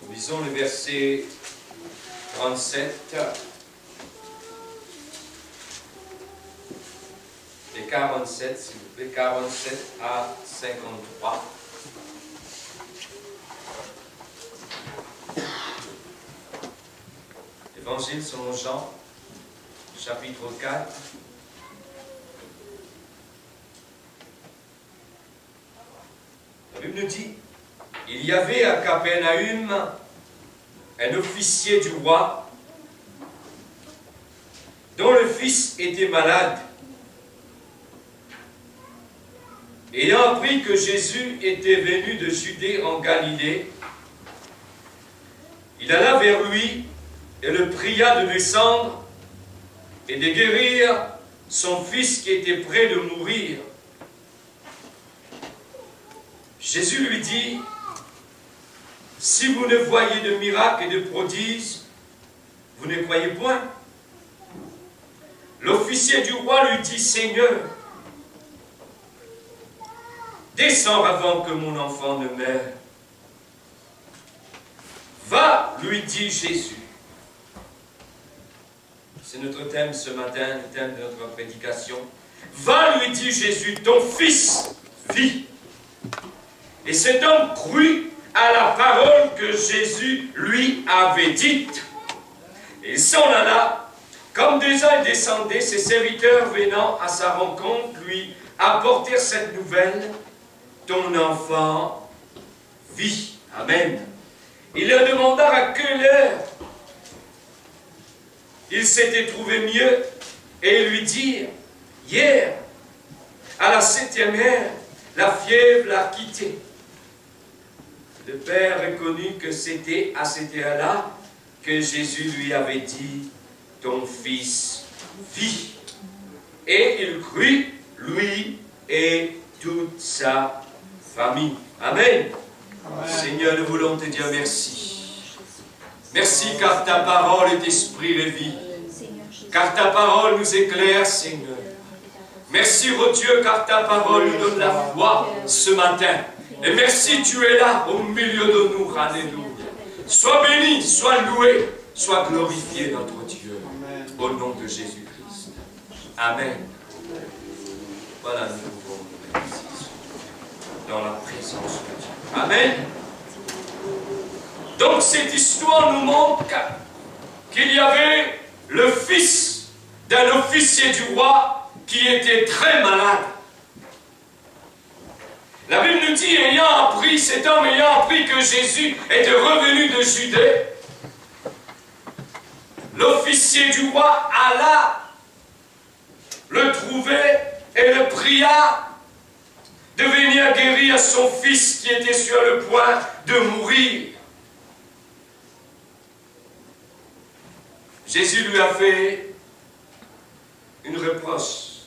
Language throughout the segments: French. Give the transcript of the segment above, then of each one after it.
Nous lisons le verset 37 et 47, s'il vous plaît, 47 à 53. Évangile selon Jean, chapitre 4. La Bible nous dit, il y avait à Capernaum un officier du roi dont le fils était malade. Ayant appris que Jésus était venu de Judée en Galilée, il alla vers lui et le pria de descendre et de guérir son fils qui était près de mourir. Jésus lui dit, « Si vous ne voyez de miracles et de prodiges, vous ne croyez point. » L'officier du roi lui dit, « Seigneur, descends avant que mon enfant ne meure. » « Va, lui dit Jésus. » C'est notre thème ce matin, le thème de notre prédication. « Va, lui dit Jésus, ton fils vit. » Et cet homme crut à la parole que Jésus lui avait dite. Et il s'en alla. Comme déjà il descendait, ses serviteurs venant à sa rencontre lui apportèrent cette nouvelle. Ton enfant vit. Amen. Il leur demanda à quelle heure il s'était trouvé mieux et ils lui dirent, hier, à la 7e heure, la fièvre l'a quitté. Le père reconnut que c'était à cette heure-là que Jésus lui avait dit, ton fils vit. Et il crut, lui et toute sa famille. Amen. Amen. Seigneur, nous voulons te dire merci. Merci car ta parole est esprit et vie. Car ta parole nous éclaire, Seigneur. Merci, ô Dieu, car ta parole nous donne la foi ce matin. Et merci, tu es là, au milieu de nous. Alléluia. Sois béni, sois loué, sois glorifié, notre Dieu. Au nom de Jésus-Christ. Amen. Voilà, nous pouvons nous mettre ici, dans la présence de Dieu. Amen. Donc, cette histoire nous montre qu'il y avait le fils d'un officier du roi qui était très malade. La Bible nous dit, cet homme ayant appris que Jésus était revenu de Judée, l'officier du roi alla le trouver et le pria de venir guérir son fils qui était sur le point de mourir. Jésus lui a fait une reproche.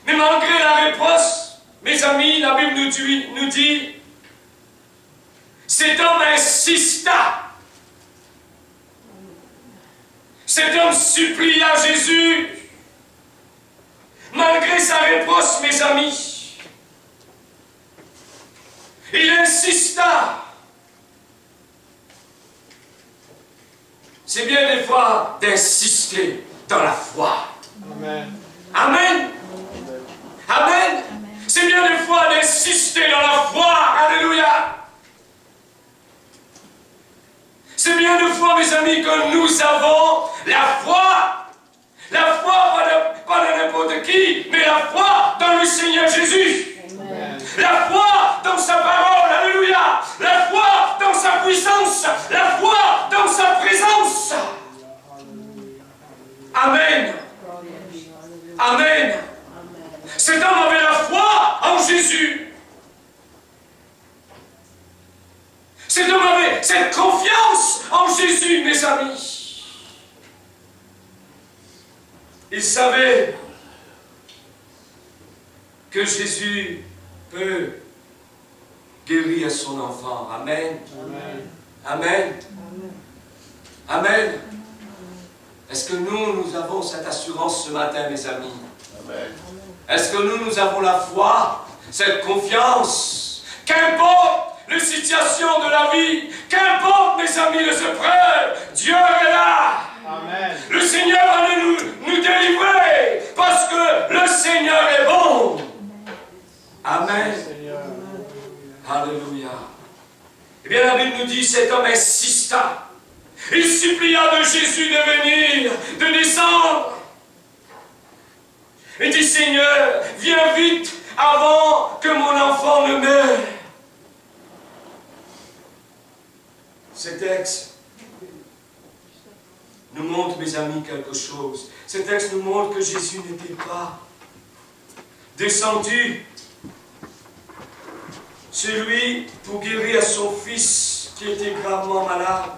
Mais malgré la reproche, mes amis, la Bible nous dit, cet homme insista. Cet homme supplia Jésus. Malgré sa reproche, mes amis, il insista. C'est bien des fois d'insister dans la foi. Amen. Amen. Amen. C'est bien des fois d'insister dans la foi. Alléluia. C'est bien des fois, mes amis, que nous avons la foi. La foi, pas de n'importe qui, mais la foi dans le Seigneur Jésus. Amen. La foi dans sa parole. Alléluia. La foi dans sa puissance. La foi dans sa présence. Amen. Amen. Cet homme avait la foi en Jésus. Cet homme avait cette confiance en Jésus, mes amis. Il savait que Jésus peut guérir son enfant. Amen. Amen. Amen. Amen. Est-ce que nous avons cette assurance ce matin, mes amis? Amen. Est-ce que nous avons la foi, cette confiance? Qu'importe le les situations de la vie, qu'importe, mes amis, les épreuves, Dieu est là. Amen. Le Seigneur va nous délivrer, parce que le Seigneur est bon. Amen. Alléluia. Eh bien, la Bible nous dit, cet homme insista. Il supplia de Jésus de venir, de descendre. Et dit, Seigneur, viens vite avant que mon enfant ne meure. Ce texte nous montre, mes amis, quelque chose. Ce texte nous montre que Jésus n'était pas descendu chez lui pour guérir son fils qui était gravement malade.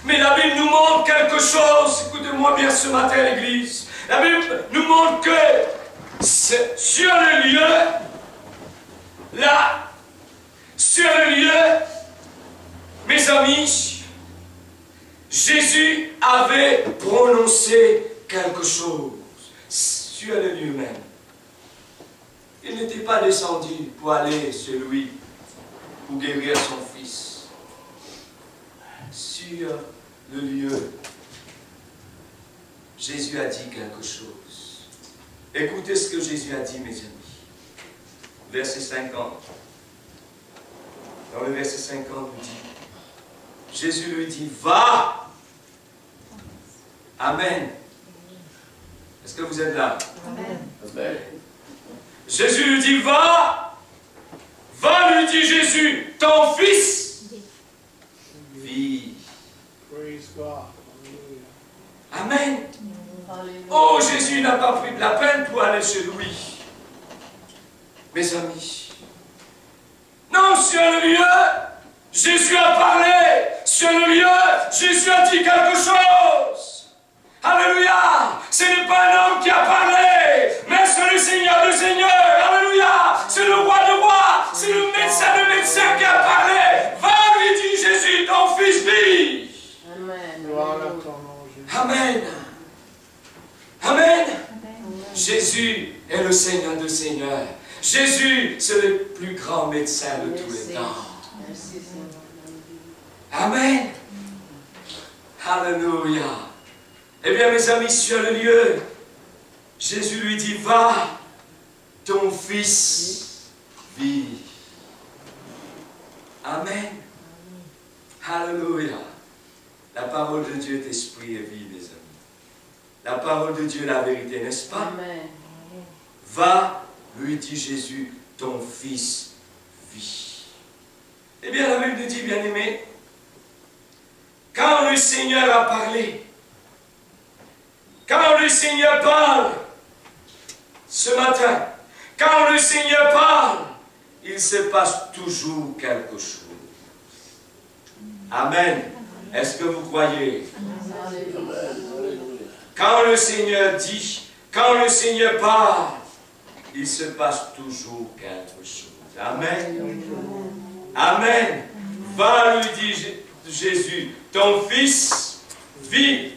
Mais la Bible nous montre quelque chose. Écoutez-moi bien ce matin, l'Église. La Bible nous montre que sur le lieu, là, sur le lieu, mes amis, Jésus avait prononcé quelque chose. Sur le lieu même. Il n'était pas descendu pour aller chez lui, pour guérir son fils. Sur le lieu, Jésus a dit quelque chose. Écoutez ce que Jésus a dit, mes amis. Verset 50. Dans le verset 50, nous dit, Jésus lui dit, va. Amen. Est-ce que vous êtes là? Amen. Amen. Jésus lui dit, va. Va, lui dit Jésus, ton fils vit. Amen. Oh, Jésus n'a pas pris de la peine pour aller chez lui. Mes amis. Non, sur le lieu, Jésus a parlé. Sur le lieu, Jésus a dit quelque chose. Alléluia. Ce n'est pas un homme qui a parlé, mais c'est le Seigneur de Seigneurs. Alléluia. C'est le roi de rois. C'est le médecin qui a parlé. Va, lui dit Jésus, ton fils vit. Amen. Amen. Amen. Jésus est le Seigneur de Seigneurs. Jésus, c'est le plus grand médecin de tous les temps. Amen. Alléluia. Eh bien, mes amis, sur le lieu, Jésus lui dit, va, ton fils vit. Amen. Alléluia. La parole de Dieu est esprit et vie, mes amis. La parole de Dieu est la vérité, n'est-ce pas? Amen. Va, lui dit Jésus, ton fils vit. Eh bien, la Bible nous dit, bien-aimé, quand le Seigneur a parlé, quand le Seigneur parle, ce matin, quand le Seigneur parle, il se passe toujours quelque chose. Amen. Est-ce que vous croyez? Quand le Seigneur dit, quand le Seigneur parle, il se passe toujours quelque chose. Amen. Amen. Va, lui dit Jésus, ton fils vit.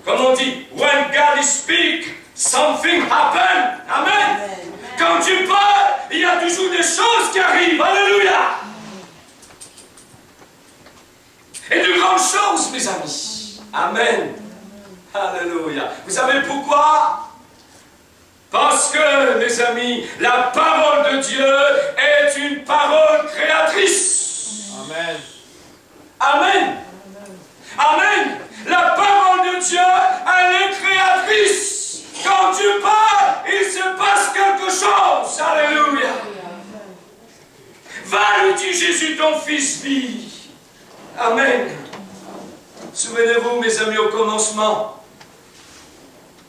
Comme on dit, when God speaks, something happens. Amen. Quand tu parles, il y a toujours des choses qui arrivent. Alléluia. Et de grandes choses, mes amis. Amen. Alléluia. Vous savez pourquoi? Parce que, mes amis, la parole de Dieu est une parole créatrice. Amen. Amen. Amen. La parole de Dieu, elle est créatrice. Quand tu parles, il se passe quelque chose. Alléluia. Va, lui dit Jésus, ton fils vit. Amen. Souvenez-vous, mes amis, au commencement,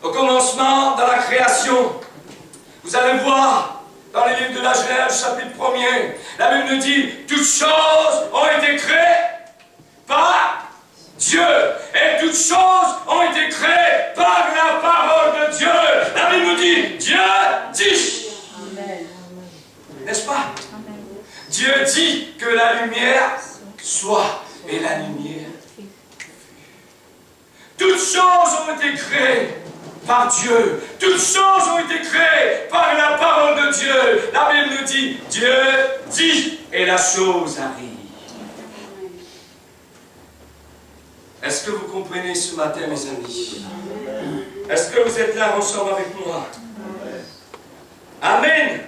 dans la création, vous allez voir, dans les livres de la Genèse, chapitre 1er, la Bible nous dit, toutes choses ont été créées par Dieu. Et toutes choses ont été créées par la parole de Dieu. La Bible nous dit, Dieu dit. Amen. N'est-ce pas? Dieu dit que la lumière soit, et la lumière fut. Toutes choses ont été créées par Dieu. Toutes choses ont été créées par la parole de Dieu. La Bible nous dit, Dieu dit. la chose arrive. Est-ce que vous comprenez ce matin, mes amis? Est-ce que vous êtes là ensemble avec moi? Amen.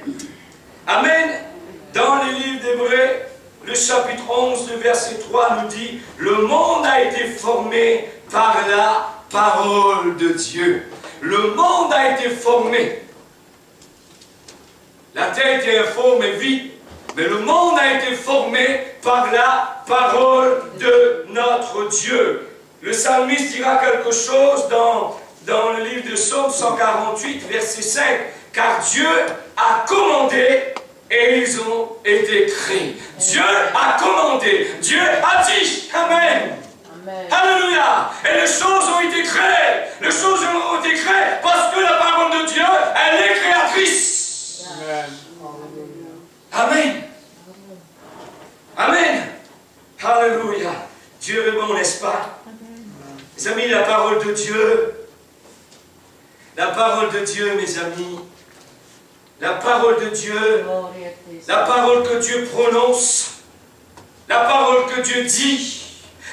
Amen. Dans les livres d'Hébreux, le chapitre 11, le verset 3 nous dit « Le monde a été formé par la parole de Dieu. » Le monde a été formé. La terre était informe et vide, mais le monde a été formé par la parole de notre Dieu. Le psalmiste dira quelque chose dans le livre de Psaume 148, verset 5. « Car Dieu a commandé et ils ont été créés. » Dieu a commandé, Dieu a dit. Amen. Amen. Alléluia. Et les choses ont été créées. Les choses ont été créées parce que la parole de Dieu, elle est créatrice. Amen. Amen. Alléluia. Dieu est bon, n'est-ce pas? Mes amis, la parole de Dieu, mes amis, la parole de Dieu, la parole que Dieu prononce, la parole que Dieu dit,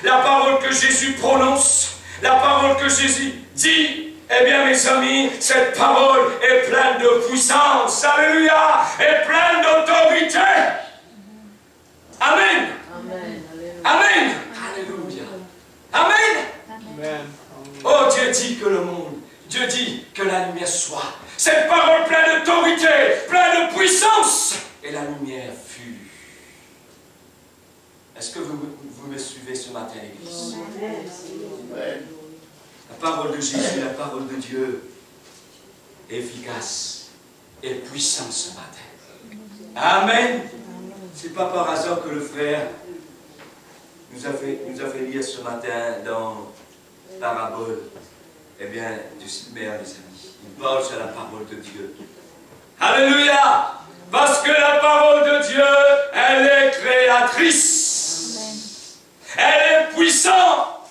la parole que Jésus prononce, la parole que Jésus dit, eh bien mes amis, cette parole est pleine de puissance, alléluia, est pleine d'autorité. Amen. Amen. Amen. Alléluia. Amen. Amen. Oh, Dieu dit que le monde, Dieu dit que la lumière soit. Cette parole pleine d'autorité, pleine de puissance, et la lumière fut. Est-ce que vous me suivez ce matin, l'Église? La parole de Jésus, la parole de Dieu, est efficace et puissante ce matin. Amen. Ce n'est pas par hasard que le frère nous a fait lire ce matin dans Parabole, eh bien, du Silbert, les amis. Il parle sur la parole de Dieu. Alléluia! Parce que la parole de Dieu, elle est créatrice. Elle est puissante.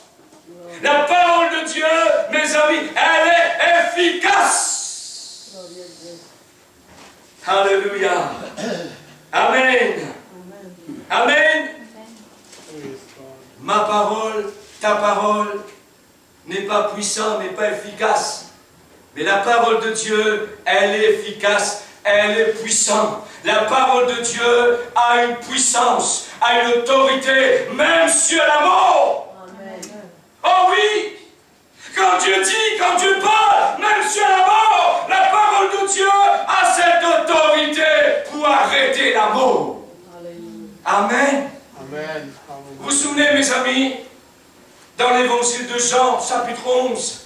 La parole de Dieu, mes amis, elle est efficace. Alléluia. Amen. Amen. Ma parole, ta parole, n'est pas puissante, n'est pas efficace. Mais la parole de Dieu, elle est efficace, elle est puissante. La parole de Dieu a une puissance, a une autorité, même sur la mort. Amen. Oh oui! Quand Dieu dit, quand Dieu parle, même sur la mort, la parole de Dieu a cette autorité pour arrêter la mort. Amen. Amen. Vous vous souvenez, mes amis, dans l'évangile de Jean, chapitre 11,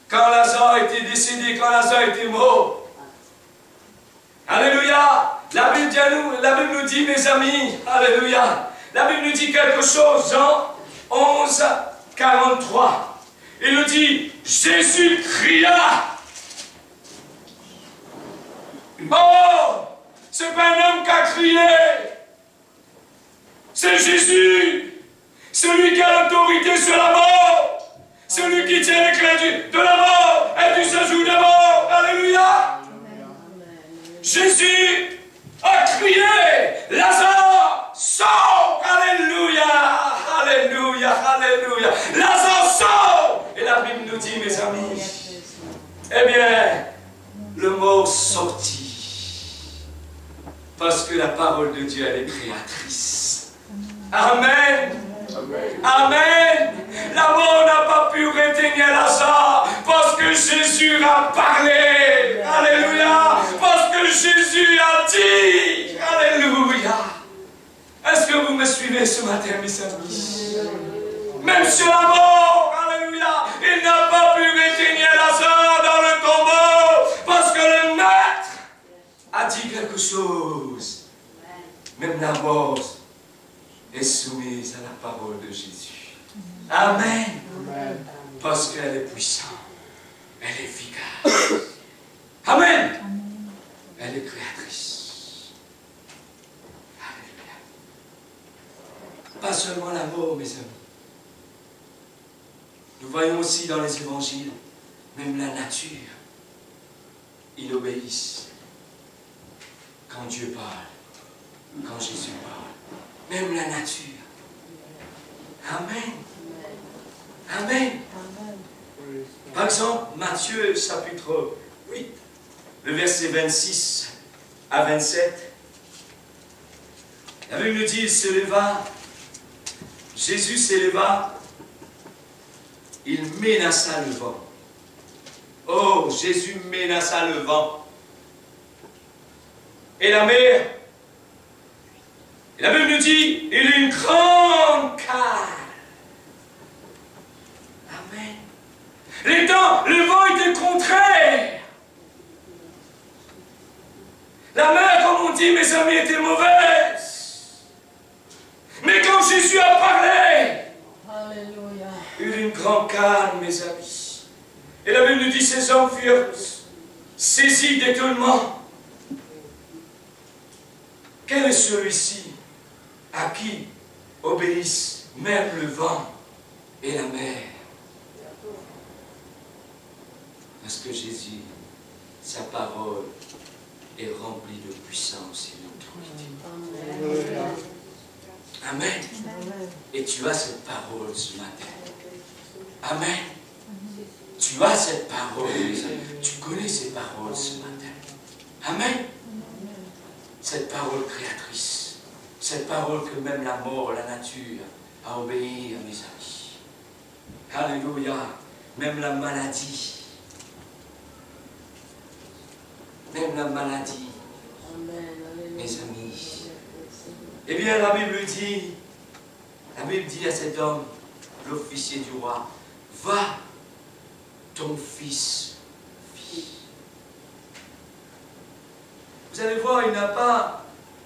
quand Lazare était décédé, quand Lazare était mort. Alléluia. La Bible nous dit, mes amis, alléluia. La Bible nous dit quelque chose, Jean 11, 43. Il nous dit, Jésus cria. Oh, c'est pas un homme qui a crié. C'est Jésus. Celui qui a l'autorité sur la mort. Celui qui tient les clés de la mort et du séjour de la mort. Alléluia. Jésus a crié, Lazare, sors. Alléluia. Alléluia. Alléluia. Lazare, sors. Et la Bible nous dit, mes amis, eh bien, le mort sortit. Parce que la parole de Dieu, elle est créatrice. Amen. Amen. Amen. La mort n'a pas pu réteindre Lazare parce que Jésus a parlé. Alléluia. Parce que Jésus a dit. Alléluia. Est-ce que vous me suivez ce matin, mes amis? Même sur la mort, alléluia, il n'a pas pu réteindre Lazare dans le tombeau parce que le Maître a dit quelque chose. Même la mort est soumise à la parole de Jésus. Amen. Amen. Parce qu'elle est puissante. Elle est efficace. Amen. Elle est créatrice. Alléluia. Pas seulement la mort, mes amis. Nous voyons aussi dans les évangiles, même la nature. Ils obéissent. Quand Dieu parle, quand Jésus parle. même la nature. Amen. Amen. Par exemple, Matthieu chapitre 8, le verset 26 à 27. La Bible nous dit, il se leva, Jésus s'éleva, il menaça le vent. Oh, Jésus menaça le vent. Et la mer. Et la Bible nous dit, il y a une grande calme. Amen. Le vent était contraire. La mer, comme on dit, mes amis, était mauvaise. Mais quand Jésus a parlé, Alléluia. il y a eu une grande calme, mes amis. Et la Bible nous dit, ces hommes furent saisis d'étonnement. Quel est celui-ci à qui obéissent même le vent et la mer? Parce que Jésus, sa parole est remplie de puissance et d'autorité. Amen. Et tu as cette parole ce matin. Amen. Tu as cette parole. Tu connais ces paroles ce matin. Amen. Cette parole créatrice. Cette parole que même la mort, la nature a obéi à mes amis. Alléluia. Même la maladie. Même la maladie. Mes amis. Eh bien, la Bible dit à cet homme, l'officier du roi, va, ton fils vit. Vous allez voir, il n'a pas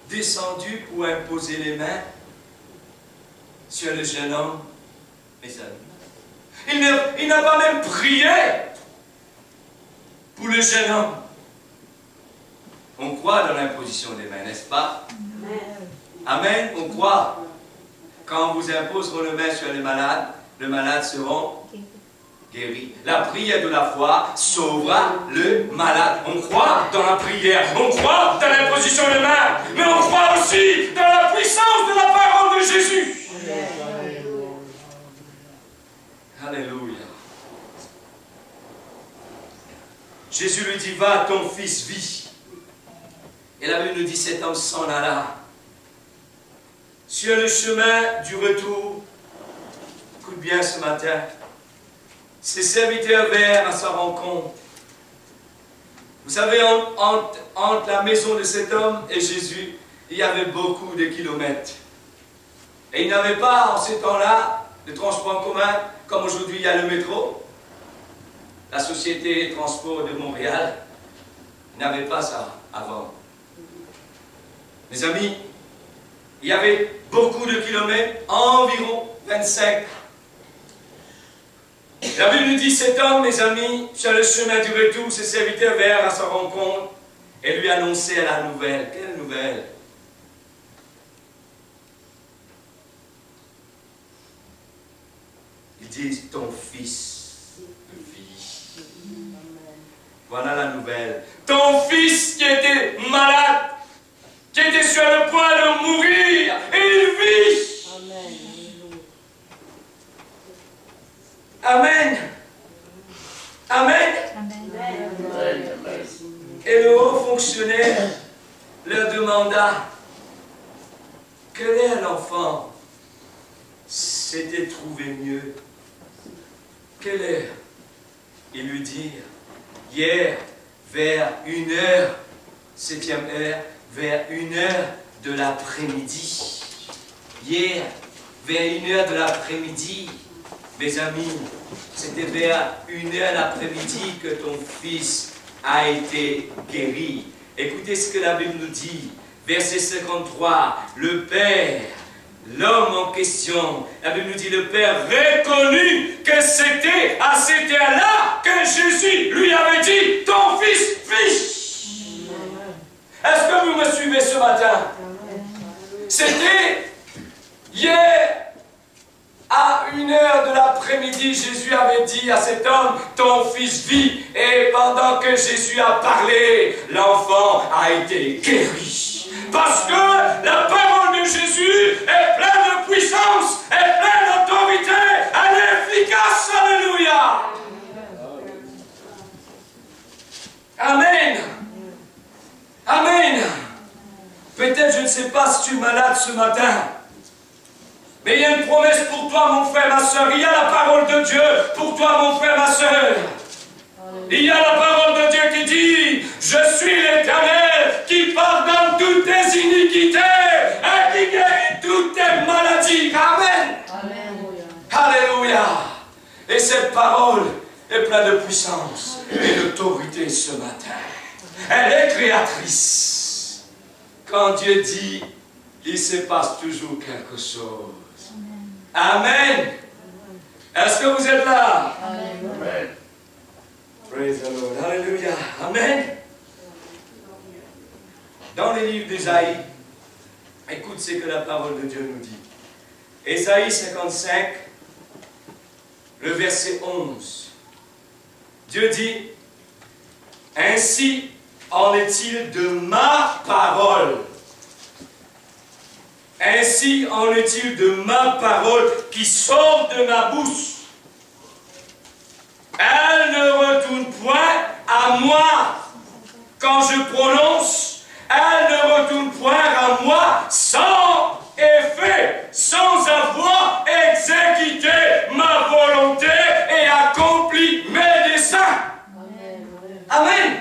descendu pour imposer les mains sur le jeune homme, mes amis. Il n'a pas même prié pour le jeune homme. On croit dans l'imposition des mains, n'est-ce pas? Amen, on croit. Quand on vous imposeront les mains sur les malades seront guéris. La prière de la foi sauvera le malade. On croit dans la prière, on croit dans l'imposition des mains, mais on croit aussi dans la puissance de la parole de Jésus. Alléluia. Jésus lui dit, va, ton fils vit. Et la Bible nous dit, cet homme s'en alla. Sur le chemin du retour, écoute bien ce matin, ses serviteurs vinrent à sa rencontre. Vous savez, entre la maison de cet homme et Jésus, il y avait beaucoup de kilomètres. Et il n'avait pas, en ces temps-là, de transport en commun, comme aujourd'hui il y a le métro. La société de transport de Montréal n'avait pas ça avant. Mes amis, il y avait beaucoup de kilomètres, environ 25. La Bible nous dit, cet homme, mes amis, sur le chemin du retour, ses serviteurs vinrent à sa rencontre et lui annonçaient la nouvelle. Quelle nouvelle? Ils disent, ton fils vit. Voilà la nouvelle. Ton fils qui était malade, qui était sur le point de mourir, et il vit. Amen. Amen. Amen. Et le haut fonctionnaire leur demanda, quel est l'enfant s'était trouvé mieux? Quelle heure? Ils lui dirent, hier, vers 1h, 7e heure, vers 1h de l'après-midi. Hier, vers 1h de l'après-midi, mes amis, c'était vers 1h l'après-midi que ton fils a été guéri. Écoutez ce que la Bible nous dit. Verset 53, le Père, l'homme en question, la Bible nous dit, le Père reconnut que c'était à cette heure-là que Jésus lui avait dit, ton fils vit. Est-ce que vous me suivez ce matin? C'était hier, à 1h de l'après-midi, Jésus avait dit à cet homme, ton fils vit. Et pendant que Jésus a parlé, l'enfant a été guéri. Parce que la parole de Jésus est passes-tu malade ce matin? Mais il y a une promesse pour toi, mon frère, ma soeur. Il y a la parole de Dieu pour toi, mon frère, ma soeur. Il y a la parole de Dieu qui dit, je suis l'Éternel qui pardonne toutes tes iniquités et qui guérit toutes tes maladies. Amen. Alléluia. Alléluia. Et cette parole est pleine de puissance et d'autorité ce matin. Elle est créatrice. Quand Dieu dit, il se passe toujours quelque chose. Amen. Est-ce que vous êtes là? Amen. Praise the Lord. Alléluia. Amen. Dans les livres d'Ésaïe, écoute ce que la parole de Dieu nous dit. Ésaïe 55, le verset 11. Dieu dit, ainsi en est-il de ma parole. Ainsi en est-il de ma parole qui sort de ma bouche. Elle ne retourne point à moi. Quand je prononce, elle ne retourne point à moi sans effet, sans avoir exécuté ma volonté et accompli mes desseins. Amen.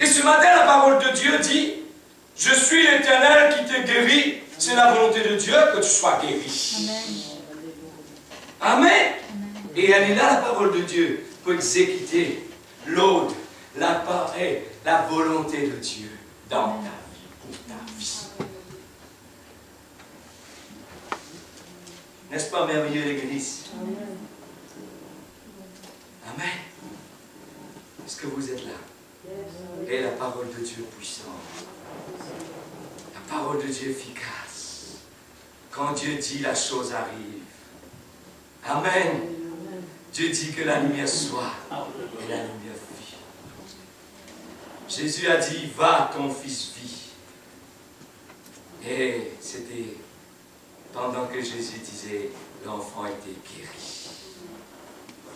Et ce matin, la parole de Dieu dit, je suis l'Éternel qui te guérit. C'est la volonté de Dieu que tu sois guéri. Amen. Et elle est là, la parole de Dieu, pour exécuter l'ordre, la volonté de Dieu dans ta vie, pour ta vie. N'est-ce pas merveilleux, l'Église? Amen. Est-ce que vous êtes là? Et la parole de Dieu puissante. La parole de Dieu efficace. Quand Dieu dit, la chose arrive. Amen. Dieu dit que la lumière soit et la lumière vit. Jésus a dit, va, ton fils vit. Et c'était pendant que Jésus disait, l'enfant était guéri.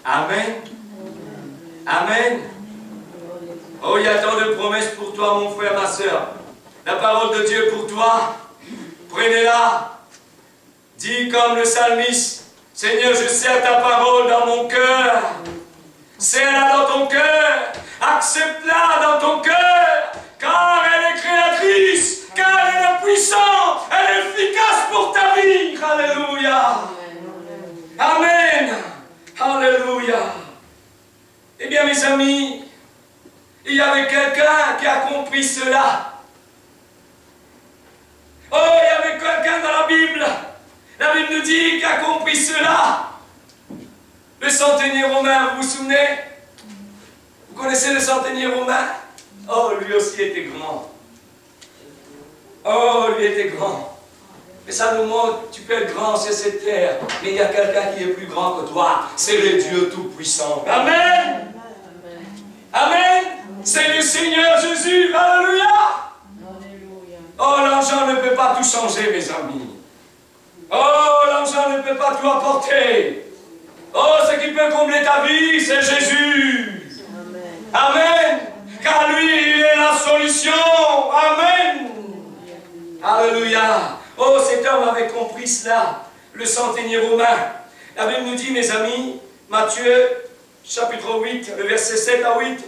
Amen. Amen. Oh, il y a tant de promesses pour toi, mon frère, ma soeur. La parole de Dieu pour toi, prenez-la. Dis comme le psalmiste, Seigneur, je serre ta parole dans mon cœur. Serre-la dans ton cœur. Accepte-la dans ton cœur. Car elle est créatrice. Car elle est puissante. Elle est efficace pour ta vie. Alléluia. Amen. Alléluia. Eh bien, mes amis, il y avait quelqu'un qui a compris cela. Oh, il y avait quelqu'un dans la Bible. La Bible nous dit qu'il a compris cela. Le centenier romain, vous vous souvenez? Vous connaissez le centenier romain? Oh, lui aussi était grand. Oh, lui était grand. Et ça nous montre, tu peux être grand sur cette terre, mais il y a quelqu'un qui est plus grand que toi. C'est le Dieu Tout-Puissant. Amen. Amen. C'est le Seigneur Jésus. Alléluia. Oh, l'argent ne peut pas tout changer, mes amis. Oh, l'argent ne peut pas tout apporter. Oh, ce qui peut combler ta vie, c'est Jésus. Amen. Amen. Car lui, il est la solution. Amen. Alléluia. Oh, cet homme avait compris cela. Le centenier romain. La Bible nous dit, mes amis, Matthieu, chapitre 8, le verset 7 à 8.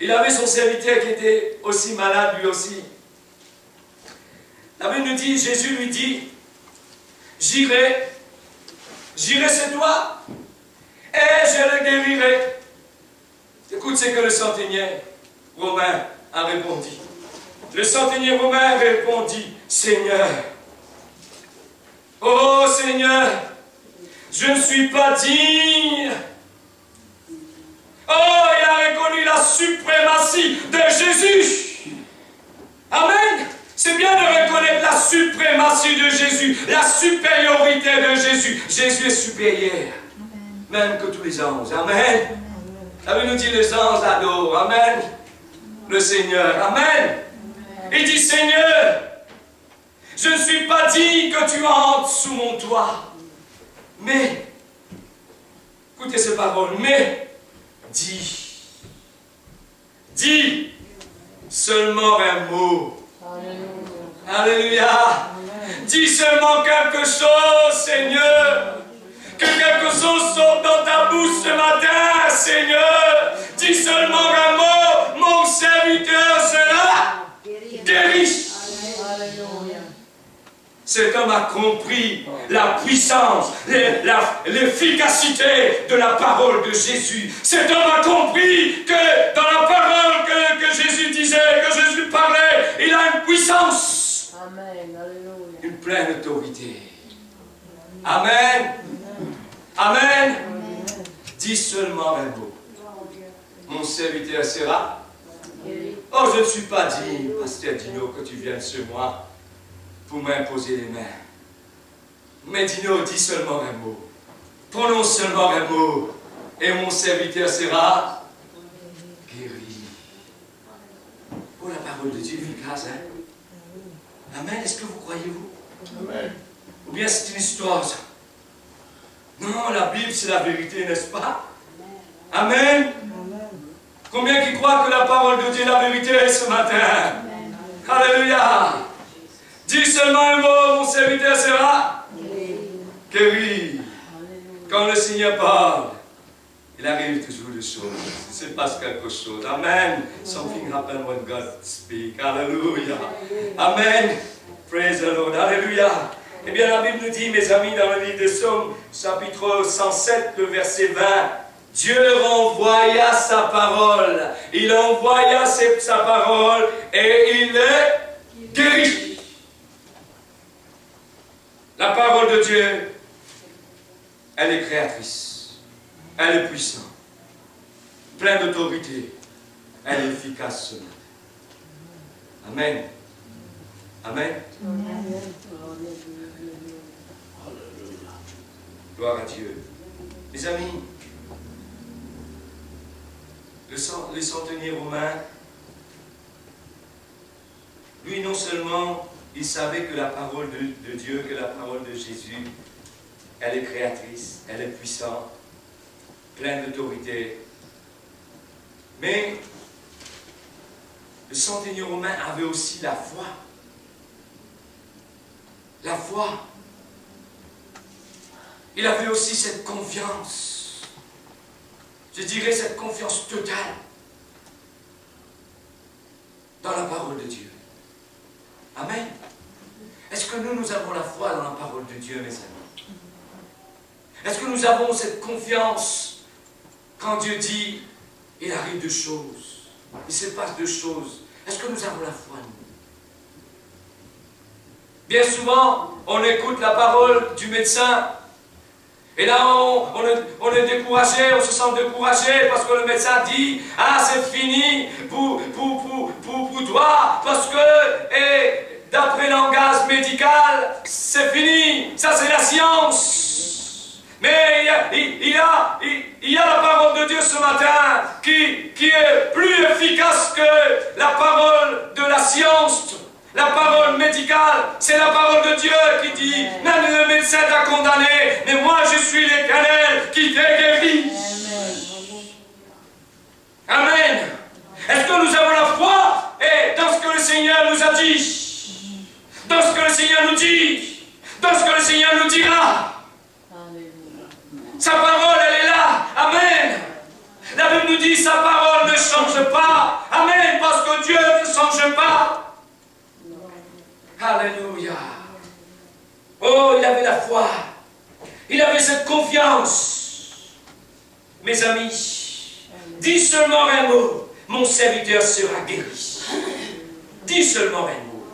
Il avait son serviteur qui était aussi malade, lui aussi. La Bible nous dit, Jésus lui dit, j'irai chez toi, et je le guérirai. Écoute ce que le centenier romain a répondu. Le centenier romain répondit, Seigneur, oh Seigneur, je ne suis pas digne. Oh, il a reconnu la suprématie de Jésus. Amen. C'est bien de reconnaître la suprématie de Jésus, la supériorité de Jésus. Jésus est supérieur, même que tous les anges. Amen. La Bible nous dit les anges adorent. Amen. Le Seigneur. Amen. Il dit, Seigneur, je ne suis pas digne que tu entres sous mon toit. Mais, écoutez ces paroles, mais, dis seulement un mot. Alléluia. Dis seulement quelque chose, Seigneur. Que quelque chose sorte dans ta bouche ce matin, Seigneur. Dis seulement un mot, mon serviteur sera guéri. Cet homme a compris la puissance, l'efficacité de la parole de Jésus. Cet homme a compris que dans la parole que Jésus disait, que Jésus parlait, il a une puissance. Amen. Alléluia. Une pleine autorité. Amen. Amen. Dis seulement un mot. Mon serviteur sera. Oh, je ne suis pas digne, Pasteur Dino, que tu viennes chez moi pour m'imposer les mains. Mais Dino, dis seulement un mot. Prononce seulement un mot. Et mon serviteur sera guéri. Oh, la parole de Dieu est efficace, hein? Amen. Est-ce que vous croyez-vous? Amen. Ou bien c'est une histoire, ça? Non, la Bible, c'est la vérité, n'est-ce pas? Amen. Combien qui croient que la parole de Dieu est la vérité ce matin? Alléluia. Dis seulement un mot, mon serviteur sera guéri. Quand le Seigneur parle, il arrive toujours des choses. Il se passe quelque chose. Amen. Something happens when God speaks. Alléluia. Amen. Praise the Lord. Alléluia. Eh bien, la Bible nous dit, mes amis, dans le livre de Psaume, chapitre 107, le verset 20, Dieu renvoya sa parole. Il envoya sa parole et il est guéri. La parole de Dieu, elle est créatrice. Elle est puissante. Pleine d'autorité. Elle est efficace ce matin. Amen. Amen. Gloire à Dieu. Mes amis, le centenier romain, lui non seulement il savait que la parole de Dieu, que la parole de Jésus, elle est créatrice, elle est puissante, pleine d'autorité, mais le centenier romain avait aussi la foi. La foi. Il avait aussi cette confiance. Je dirais cette confiance totale dans la parole de Dieu. Amen. Est-ce que nous avons la foi dans la parole de Dieu, mes amis? Est-ce que nous avons cette confiance quand Dieu dit, il arrive deux choses, il se passe deux choses? Est-ce que nous avons la foi, nous? Bien souvent, on écoute la parole du médecin. Et là, on est découragé, on se sent découragé parce que le médecin dit, ah, c'est fini pour toi, parce que, d'après le langage médical, c'est fini, ça c'est la science. Mais il y a la parole de Dieu ce matin qui est plus efficace que la parole de la science. La parole médicale, c'est la parole de Dieu qui dit, même le médecin t'a condamné, mais moi je suis l'Éternel qui t'ai guéri. Amen. Est-ce que nous avons la foi dans ce que le Seigneur nous a dit, dans ce que le Seigneur nous dit, dans ce que le Seigneur nous dira? Sa parole, elle est là. Amen. La Bible nous dit, sa parole ne change pas. Amen, parce que Dieu ne change pas. Alléluia. Oh, il avait la foi. Il avait cette confiance. Mes amis, dis seulement un mot. Mon serviteur sera guéri. Dis seulement un mot.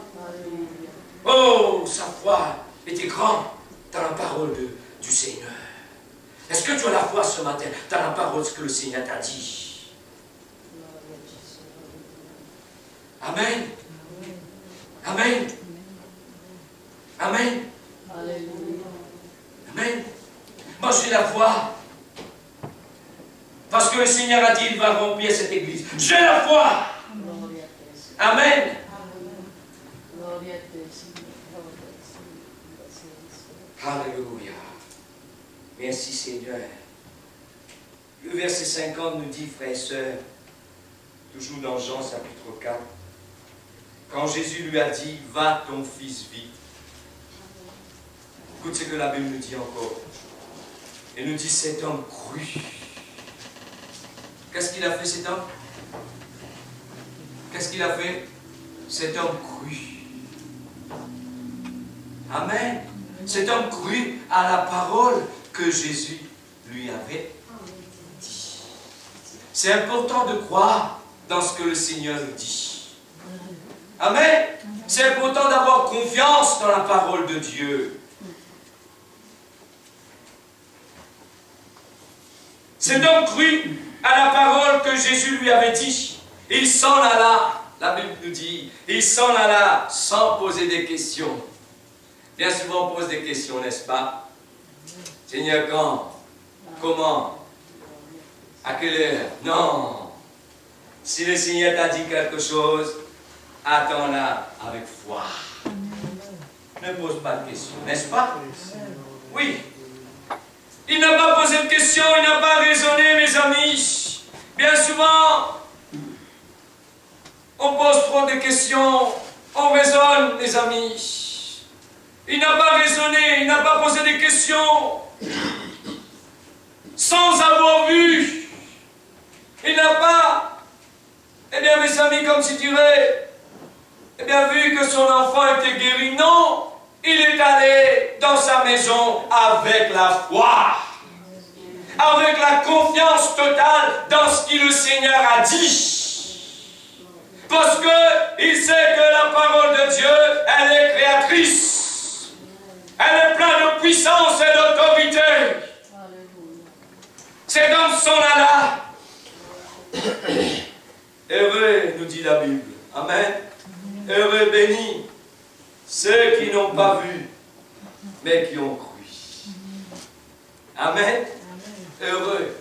Oh, sa foi était grande dans la parole du Seigneur. Est-ce que tu as la foi ce matin dans la parole, ce que le Seigneur t'a dit? Amen. Amen. Amen. Amen. Moi j'ai la foi. Parce que le Seigneur a dit qu'il va remplir cette église. J'ai la foi. Amen. Alléluia. Merci Seigneur. Le verset 50 nous dit, frères et sœurs, toujours dans Jean chapitre 4, quand Jésus lui a dit, va ton fils vite. Écoute ce que la Bible nous dit encore. Elle nous dit, cet homme crut. Qu'est-ce qu'il a fait cet homme? Qu'est-ce qu'il a fait? Cet homme crut. Amen. Cet homme crut à la parole que Jésus lui avait dit. C'est important de croire dans ce que le Seigneur nous dit. Amen. C'est important d'avoir confiance dans la parole de Dieu. Cet homme crut à la parole que Jésus lui avait dit. Il s'en alla, la Bible nous dit, il s'en alla sans poser des questions. Bien souvent on pose des questions, n'est-ce pas? Seigneur, quand? Comment? À quelle heure? Non. Si le Seigneur t'a dit quelque chose, attends-la avec foi. Ne pose pas de questions, n'est-ce pas? Oui. Il n'a pas posé de questions, il n'a pas raisonné, mes amis. Bien souvent, on pose trop de questions, on raisonne, les amis. Il n'a pas raisonné, il n'a pas posé de questions sans avoir vu. Il n'a pas, eh bien, mes amis, comme tu dirais, eh bien, vu que son enfant était guéri, non. Il est allé dans sa maison avec la foi, avec la confiance totale dans ce que le Seigneur a dit. Parce qu'il sait que la parole de Dieu, elle est créatrice. Elle est pleine de puissance et d'autorité. Cet homme s'en alla. Heureux, nous dit la Bible. Amen. Heureux, béni. Ceux qui n'ont pas vu, mais qui ont cru. Amen. Heureux.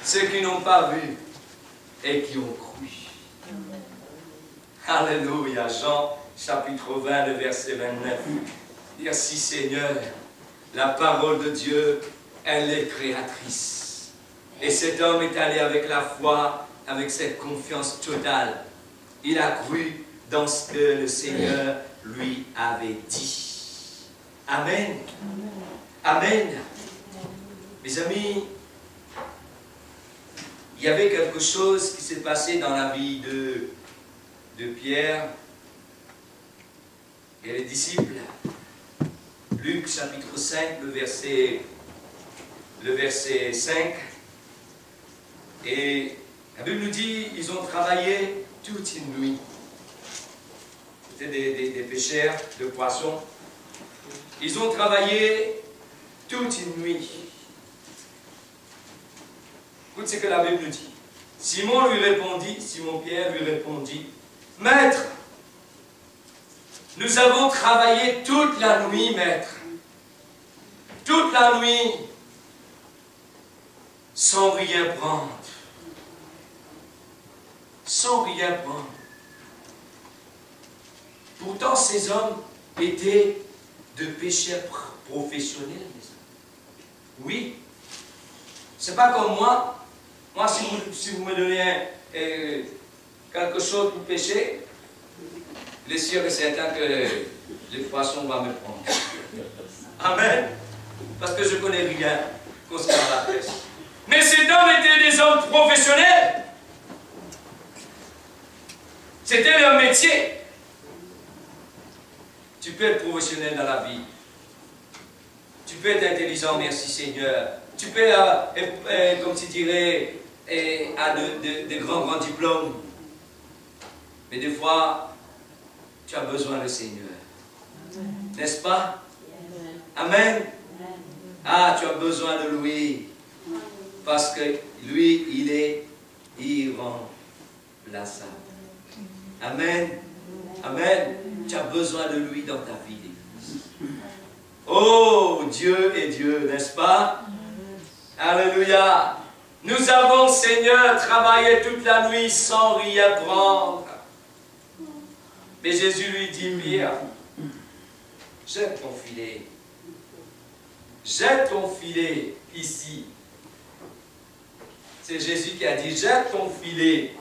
Ceux qui n'ont pas vu et qui ont cru. Alléluia. Jean, chapitre 20, le verset 29. Merci Seigneur. La parole de Dieu, elle est créatrice. Et cet homme est allé avec la foi, avec cette confiance totale. Il a cru dans ce que le Seigneur lui avait dit. Amen. Amen. Mes amis, il y avait quelque chose qui s'est passé dans la vie de Pierre et les disciples. Luc chapitre 5, le verset 5. Et la Bible nous dit, ils ont travaillé toute une nuit. C'était des pêcheurs de poissons. Ils ont travaillé toute une nuit. Écoute ce que la Bible nous dit. Simon Pierre lui répondit, Maître, nous avons travaillé toute la nuit, Maître. Toute la nuit, sans rien prendre. Sans rien prendre. Pourtant, ces hommes étaient de pêcheurs professionnels. Oui. C'est pas comme moi. Moi, si vous me donnez quelque chose pour pêcher, il est sûr et certain que les poissons vont me prendre. Amen. Parce que je connais rien concernant la pêche. Mais ces hommes étaient des hommes professionnels. C'était leur métier. Tu peux être professionnel dans la vie. Tu peux être intelligent, merci Seigneur. Tu peux, comme tu dirais, avoir de grands diplômes. Mais des fois, tu as besoin du Seigneur. N'est-ce pas? Amen. Ah, tu as besoin de lui. Parce que lui, il est irremplaçable. Amen. Amen. Tu as besoin de lui dans ta vie. Oh, Dieu est Dieu, n'est-ce pas? Alléluia. Nous avons, Seigneur, travaillé toute la nuit sans rien prendre. Mais Jésus lui dit, Pierre, jette ton filet. Jette ton filet ici. C'est Jésus qui a dit, jette ton filet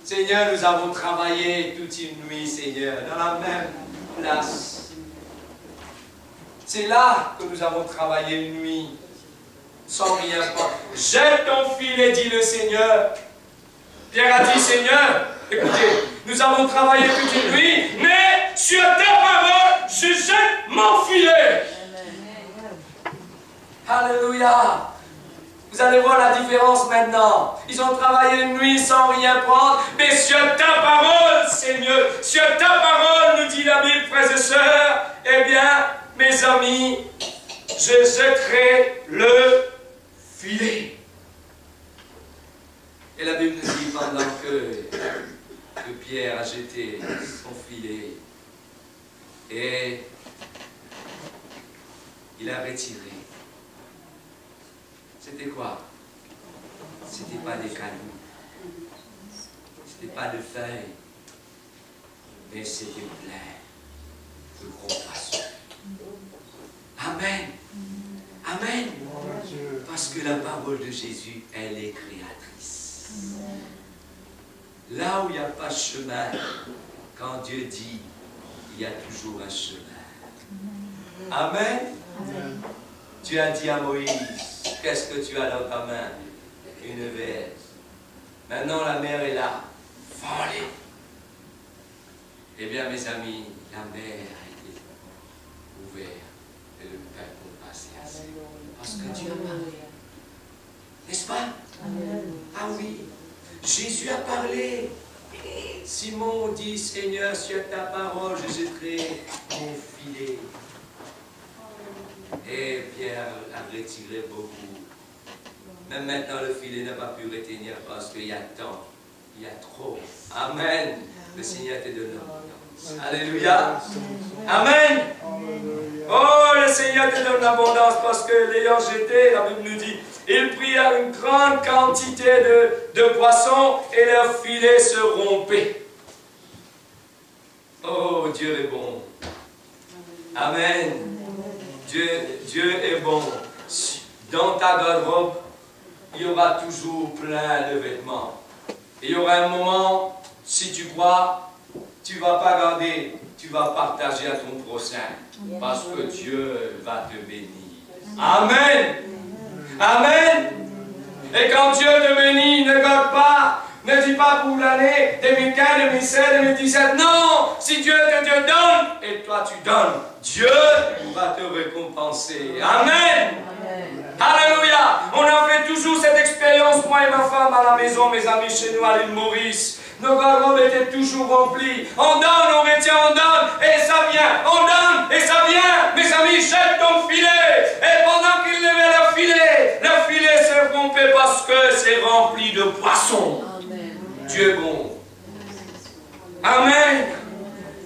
Seigneur, nous avons travaillé toute une nuit, Seigneur, dans la même place. C'est là que nous avons travaillé une nuit, sans rien prendre. Jette ton filet, dit le Seigneur. Pierre a dit, Seigneur, écoutez, nous avons travaillé toute une nuit, mais sur ta parole, je jette mon filet. Alléluia. Vous allez voir la différence maintenant. Ils ont travaillé une nuit sans rien prendre, mais sur ta parole, Seigneur, sur ta parole, nous dit la Bible, frères et sœurs, eh bien, mes amis, je jetterai le filet. Et la Bible nous dit pendant que Pierre a jeté son filet et il a retiré. C'était quoi? C'était pas des cailloux, c'était pas de feuilles, mais c'était plein de gros poissons. Amen. Amen. Parce que la parole de Jésus, elle est créatrice. Là où il n'y a pas de chemin, quand Dieu dit, il y a toujours un chemin. Amen. Tu as dit à Moïse, qu'est-ce que tu as dans ta main? Une verge. Maintenant la mer est là. Volez. Eh bien mes amis, la mer a été ouverte et le peuple passé à sec. Parce que Dieu a parlé. N'est-ce pas? Ah oui. Jésus a parlé. Simon dit, Seigneur, sur ta parole, je jetterai mon filet. Et Pierre a retiré beaucoup. Même maintenant, le filet n'a pas pu retenir parce qu'il y a tant, il y a trop. Amen. Le Seigneur te donne l'abondance. Alléluia. Amen. Oh, le Seigneur te donne l'abondance parce que l'ayant jeté, la Bible nous dit, ils prirent une grande quantité de poissons et leur filet se rompait. Oh, Dieu est bon. Amen. Dieu est bon. Dans ta garde-robe, il y aura toujours plein de vêtements. Et il y aura un moment, si tu crois, tu ne vas pas garder, tu vas partager à ton prochain. Parce que Dieu va te bénir. Amen. Amen. Et quand Dieu te bénit, ne garde pas. Ne dis pas pour l'année 2015, 2016, 2017. Non, si Dieu te donne et toi tu donnes, Dieu va te récompenser. Amen. Alléluia. On a fait toujours cette expérience, moi et ma femme à la maison, mes amis, chez nous à l'île Maurice. Nos garde-robes étaient toujours remplis. On donne, on retient, on donne, et ça vient. On donne, et ça vient. Mes amis, jette ton filet. Et pendant qu'ils levaient le filet se rompait parce que c'est rempli de poissons. Dieu est bon. Amen.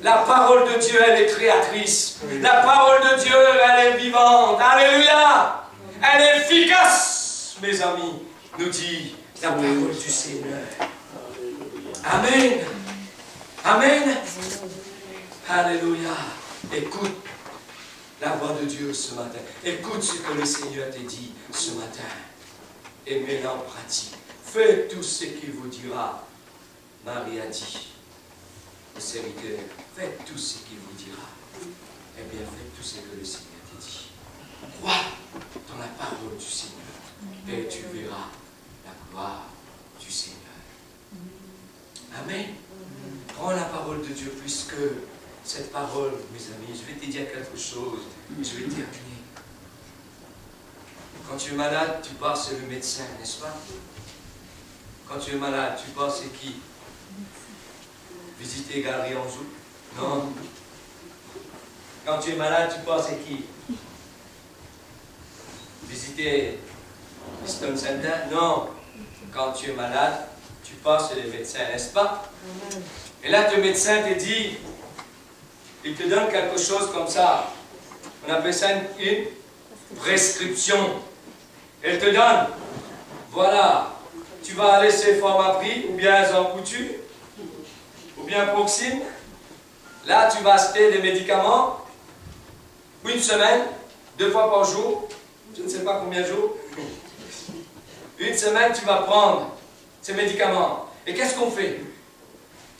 La parole de Dieu, elle est créatrice. La parole de Dieu, elle est vivante. Alléluia. Elle est efficace, mes amis, nous dit la parole du Seigneur. Amen. Amen. Alléluia. Écoute la voix de Dieu ce matin. Écoute ce que le Seigneur te dit ce matin. Et mets-le en pratique. Faites tout ce qu'il vous dira. Marie a dit au serviteur, faites tout ce qu'il vous dira. Eh bien, faites tout ce que le Seigneur te dit. Crois dans la parole du Seigneur et tu verras la gloire du Seigneur. Amen. Prends la parole de Dieu puisque cette parole, mes amis, je vais te dire quelque chose et je vais terminer. Quand tu es malade, tu pars chez le médecin, n'est-ce pas? Quand tu es malade, tu pars chez qui? Visiter Galerie Anjou? Non. Quand tu es malade, tu pars chez qui? Visiter Stone Center? Non. Quand tu es malade, tu pars chez le médecin, n'est-ce pas? Et là, le médecin te dit, il te donne quelque chose comme ça. On appelle ça une prescription. Elle te donne, voilà, tu vas aller chez Pharmaprix, ou bien Jean Coutu, ou bien Proxime. Là, tu vas acheter des médicaments, une semaine, 2 fois par jour, je ne sais pas combien de jours. Une semaine, tu vas prendre ces médicaments. Et qu'est-ce qu'on fait?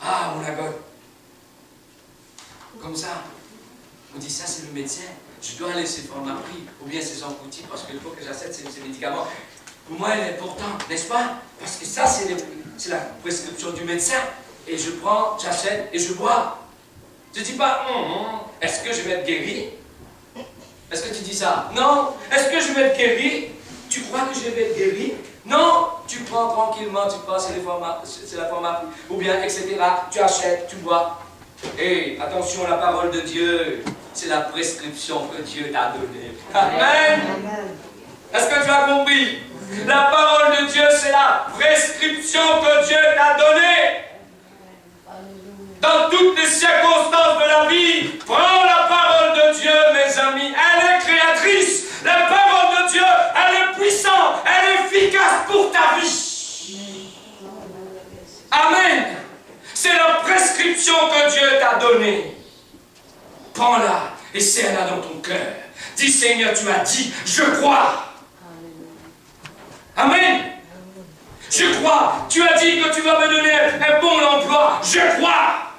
Ah, on agote. Comme ça. On dit ça, c'est le médecin. Je dois laisser faire ma prise, ou bien c'est son outil, parce qu'il faut que j'achète ces médicaments. Pour moi, il est important, n'est-ce pas? Parce que ça, c'est la prescription du médecin. Et je prends, j'achète et je bois. Tu ne dis pas, est-ce que je vais être guéri? Est-ce que tu dis ça? Non. Est-ce que je vais être guéri? Tu crois que je vais être guéri? Non. Tu prends tranquillement, tu passes, c'est la pharmacie, ou bien, etc. Tu achètes, tu bois. Et attention, la parole de Dieu, c'est la prescription que Dieu t'a donnée. Amen. Est-ce que tu as compris? La parole de Dieu, c'est la prescription que Dieu t'a donnée. Dans toutes les circonstances de la vie, prends la parole de Dieu, mes amis. Elle est créatrice. La parole de Dieu, elle est puissante. Elle est efficace pour ta vie. Amen. C'est la prescription que Dieu t'a donnée. Prends-la et serre-la dans ton cœur. Dis, Seigneur, tu m'as dit, je crois. Amen. Je crois. Tu as dit que tu vas me donner un bon emploi. Je crois.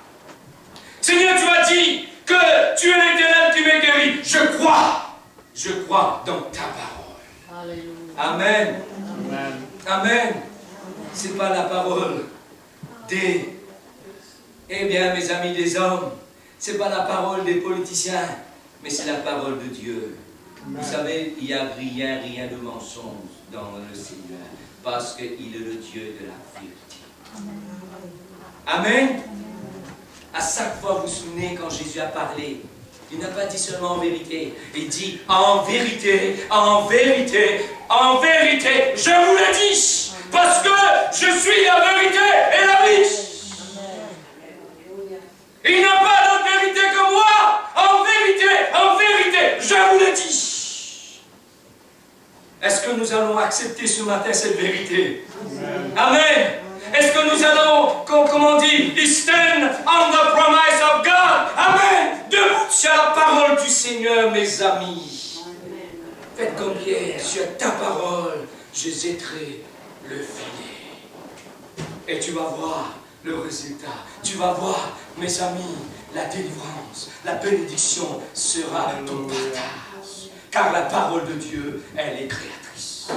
Seigneur, tu as dit que tu es l'Éternel qui m'a guéri. Je crois. Je crois dans ta parole. Alléluia. Amen. Amen. Amen. Ce n'est pas la parole des... Eh bien, mes amis, des hommes, ce n'est pas la parole des politiciens, mais c'est la parole de Dieu. Amen. Vous savez, il n'y a rien de mensonge dans le Seigneur, parce qu'il est le Dieu de la vérité. Amen. À chaque fois, vous vous souvenez quand Jésus a parlé, il n'a pas dit seulement en vérité, il dit en vérité, en vérité, en vérité, je vous le dis, parce que je suis la vérité et la vie. Il n'a pas d'autre vérité que moi. En vérité, je vous le dis. Est-ce que nous allons accepter ce matin cette vérité? Amen. Est-ce que nous allons, comment on dit, stand on the promise of God? Amen. Debout sur la parole du Seigneur, mes amis. Faites comme Pierre, sur ta parole, je jetterai le filet. Et tu vas voir le résultat. Tu vas voir, mes amis, la délivrance, la bénédiction sera ton partage. Car la parole de Dieu, elle est créatrice.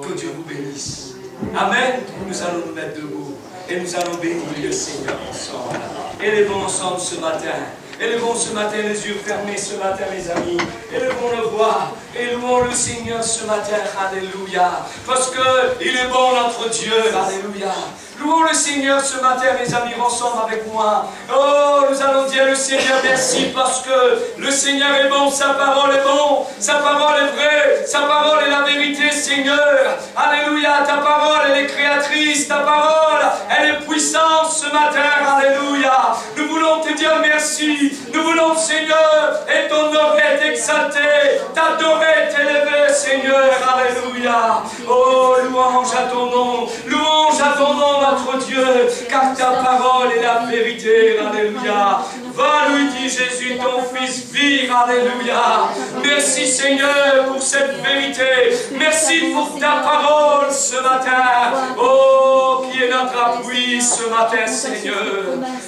Que Dieu vous bénisse. Amen. Nous allons nous mettre debout et nous allons bénir le Seigneur ensemble. Élevons ensemble ce matin. Élevons ce matin les yeux fermés ce matin, mes amis. Élevons le voix. Élevons le Seigneur ce matin. Alléluia. Parce qu'il est bon notre Dieu. Alléluia. Louons le Seigneur ce matin, mes amis, ensemble avec moi. Oh, nous allons dire le Seigneur merci parce que le Seigneur est bon, sa parole est bon, sa parole est vraie, sa parole est la vérité, Seigneur. Alléluia, ta parole, elle est créatrice, ta parole, elle est puissante ce matin. Alléluia. Nous voulons te dire merci. Nous voulons, Seigneur, et t'honorer, t'exalter, t'adorer, t'élever, Seigneur. Alléluia. Oh, louange à ton nom. Louange à ton nom, notre Dieu, car ta parole est la vérité. Alléluia. Va, lui dit Jésus, ton Fils vit. Alléluia. Merci, Seigneur, pour cette vérité. Merci pour ta parole ce matin. Oh, qui est notre appui ce matin, Seigneur.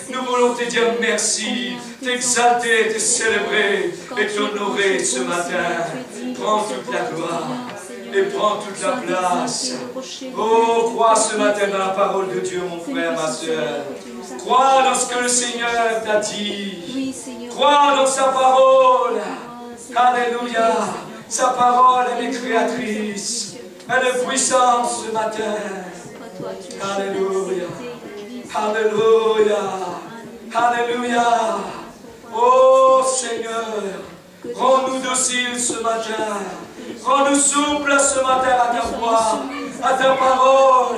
Nous voulons te dire merci, t'exalter, te célébrer et t'honorer ce matin. Prends toute la gloire et prends toute la place. Oh, crois ce matin dans la parole de Dieu, mon frère, ma soeur. Crois dans ce que le Seigneur t'a dit. Crois dans sa parole. Alléluia. Sa parole, elle est créatrice. Elle est puissante ce matin. Alléluia. Alléluia. Alléluia. Oh Seigneur, rends-nous dociles ce matin. Rends-nous souples ce matin à ta voix, à ta parole.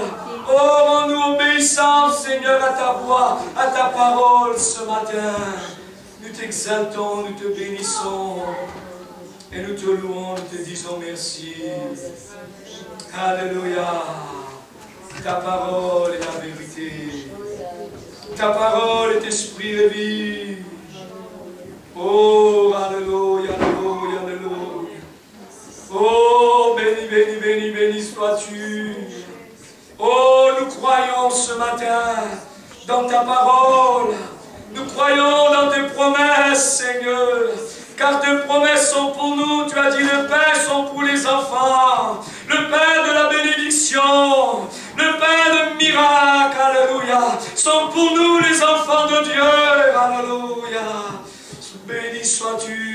Oh, rends-nous obéissants, Seigneur, à ta voix, à ta parole ce matin. Nous t'exaltons, nous te bénissons. Et nous te louons, nous te disons merci. Alléluia. Ta parole est la vérité. Ta parole est esprit et vie. Oh, alléluia, alléluia, alléluia. Oh, béni, béni, béni, béni sois-tu. Oh, nous croyons ce matin dans ta ta parole. Nous croyons dans tes promesses, Seigneur. Car tes promesses sont pour nous. Tu as dit le pain sont pour les enfants. Le pain de la bénédiction. Le pain de miracle. Alléluia. Sont pour nous les enfants de Dieu. Alléluia.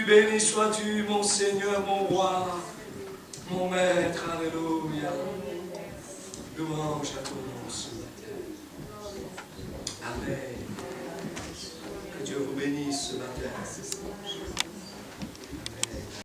Béni sois-tu, mon Seigneur, mon roi, mon maître. Alléluia. Louange à ton nom ce matin. Amen. Que Dieu vous bénisse ce matin.